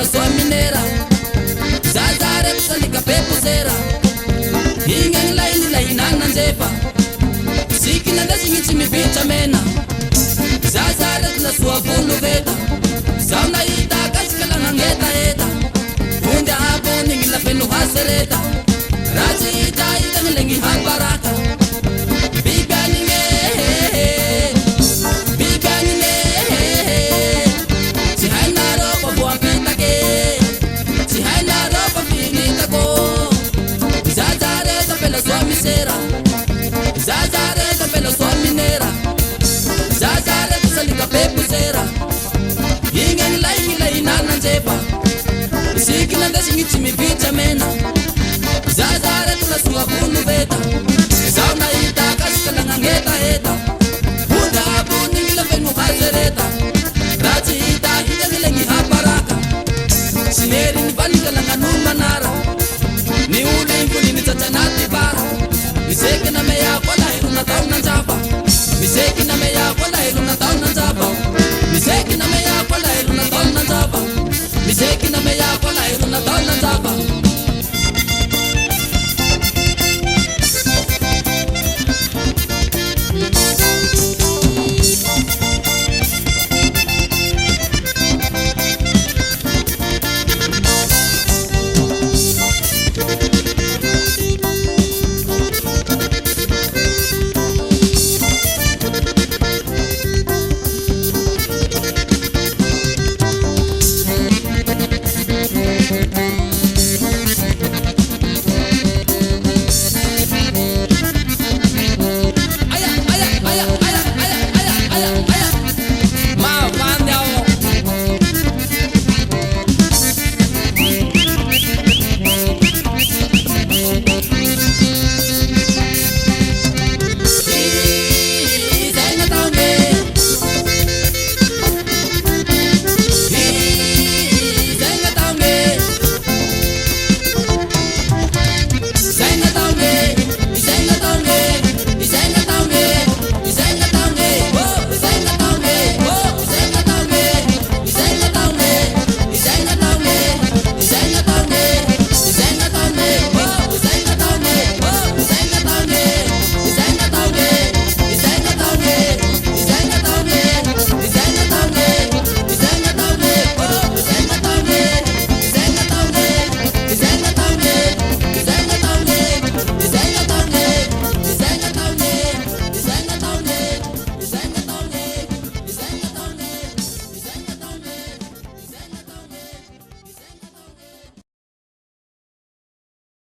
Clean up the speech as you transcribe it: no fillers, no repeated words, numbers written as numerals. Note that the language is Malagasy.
pela sua mineira. Zazare psalika pepuzera. Ingeng laini laina nanzepa. Sikina da singiti mi bicha mena. Zazare pela sua vulu veta. Sauna ita kaskala ngeta eta. Unda hapo ningila penu hasereta. Raji ita ita ngilengi habaraka. Zazare pela sua mineira. Zazare psalika pepuzera. Ingeng laina nanzepa. Sikina da singiti mi bicha mena. Zazare pela sua vulu veta.